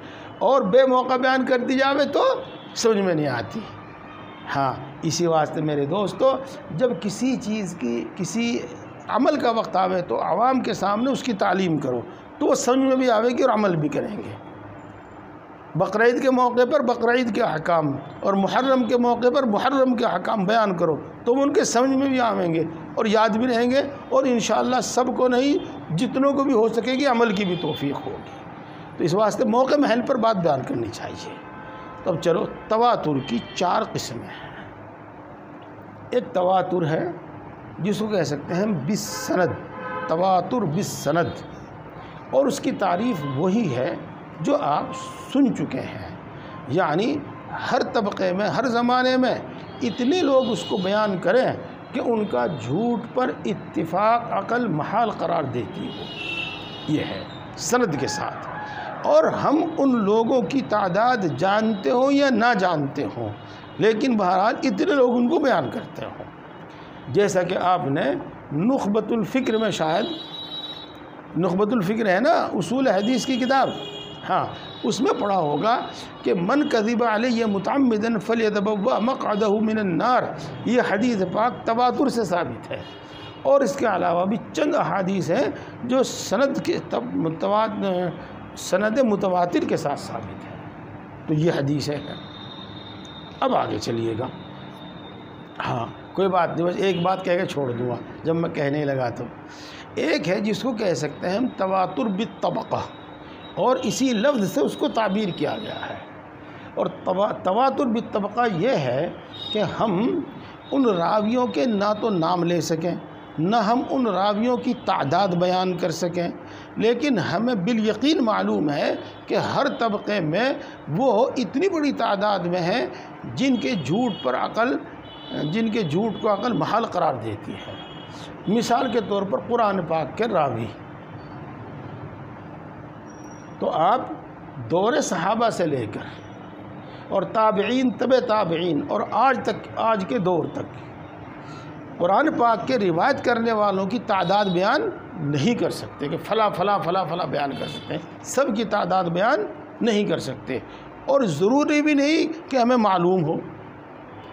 اور بے موقع بیان کر دی جاوے تو سمجھ میں نہیں آتی۔ ہاں، اسی واسطے میرے دوستو، جب کسی چیز کی کسی عمل کا وقت آوے تو عوام کے سامنے اس کی تعلیم کرو تو وہ سمجھ میں بھی آوے گی اور عمل بھی کریں گے۔ بقرعید کے موقع پر بقرعید کے احکام اور محرم کے موقع پر محرم کے احکام بیان کرو تو وہ ان کے سمجھ میں بھی آویں گے اور یاد بھی رہیں گے، اور انشاءاللہ سب کو نہیں، جتنوں کو بھی ہو سکے گی عمل کی بھی توفیق ہوگی۔ تو اس واسطے موقع محل پر بات بیان کرنی چاہیے۔ تب چلو، تواتر کی 4 قسمیں ہیں۔ ایک تواتر ہے جس کو کہہ سکتے ہیں بالسند، تواتر بالسند، اور اس کی تعریف وہی ہے جو آپ سن چکے ہیں، یعنی ہر طبقے میں، ہر زمانے میں اتنے لوگ اس کو بیان کریں کہ ان کا جھوٹ پر اتفاق عقل محال قرار دیتی ہو، یہ ہے سند کے ساتھ۔ اور ہم ان لوگوں کی تعداد جانتے ہوں یا نہ جانتے ہوں، لیکن بہرحال اتنے لوگ ان کو بیان کرتے ہوں۔ جیسا کہ آپ نے نخبۃ الفکر میں، شاید نخبۃ الفکر ہے نا اصول حدیث کی کتاب، ہاں، اس میں پڑھا ہوگا کہ من کذب علی متعمدا فلیتبوأ مقعدہ من النار، یہ حدیث پاک تواتر سے ثابت ہے۔ اور اس کے علاوہ بھی چند احادیث ہیں جو سند متواتر کے ساتھ ثابت ہے۔ تو یہ حدیث ہے۔ اب آگے چلیے گا۔ ہاں، کوئی بات نہیں، بس ایک بات کہہ کے چھوڑ دوں گا جب میں کہنے لگا تو۔ ایک ہے جس کو کہہ سکتے ہیں ہم تواتر بالطبقہ، اور اسی لفظ سے اس کو تعبیر کیا گیا ہے۔ اور تواتر بالطبقہ یہ ہے کہ ہم ان راویوں کے نہ تو نام لے سکیں، نہ ہم ان راویوں کی تعداد بیان کر سکیں، لیکن ہمیں بالیقین معلوم ہے کہ ہر طبقے میں وہ اتنی بڑی تعداد میں ہیں جن کے جھوٹ کو عقل محال قرار دیتی ہے۔ مثال کے طور پر قرآن پاک کے راوی، تو آپ دور صحابہ سے لے کر اور تابعین، تبع تابعین، اور آج کے دور تک قرآن پاک کے روایت کرنے والوں کی تعداد بیان نہیں کر سکتے کہ فلاں فلاں فلاں فلاں بیان کر سکتے ہیں، سب کی تعداد بیان نہیں کر سکتے، اور ضروری بھی نہیں کہ ہمیں معلوم ہو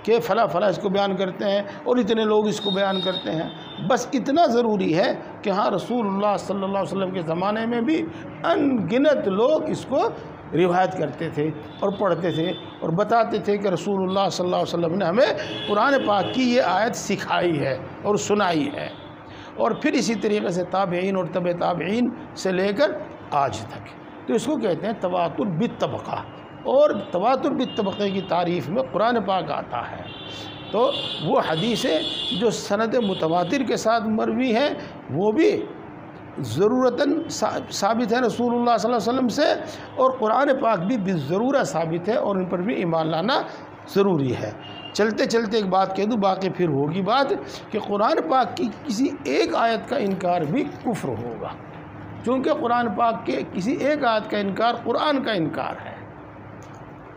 کہ فلاں فلاں اس کو بیان کرتے ہیں اور اتنے لوگ اس کو بیان کرتے ہیں۔ بس اتنا ضروری ہے کہ ہاں رسول اللہ صلی اللہ علیہ وسلم کے زمانے میں بھی ان گنت لوگ اس کو روایت کرتے تھے اور پڑھتے تھے اور بتاتے تھے کہ رسول اللہ صلی اللہ علیہ وسلم نے ہمیں قرآن پاک کی یہ آیت سکھائی ہے اور سنائی ہے۔ اور پھر اسی طریقے سے تابعین اور تبع تابعین سے لے کر آج تک، تو اس کو کہتے ہیں تواتر بالطبقہ۔ اور تواتر بالطبقے کی تعریف میں قرآن پاک آتا ہے، تو وہ حدیثیں جو سند متواتر کے ساتھ مروی ہیں وہ بھی ضرورتاً ثابت ہے رسول اللہ صلی اللہ علیہ وسلم سے، اور قرآن پاک بھی بالضرورہ ثابت ہے، اور ان پر بھی ایمان لانا ضروری ہے۔ چلتے چلتے ایک بات کہہ دوں، باقی پھر ہوگی بات، کہ قرآن پاک کی کسی ایک آیت کا انکار بھی کفر ہوگا، چونکہ قرآن پاک کے کسی ایک آیت کا انکار قرآن کا انکار ہے۔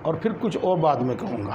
اور پھر کچھ اور بعد میں کہوں گا۔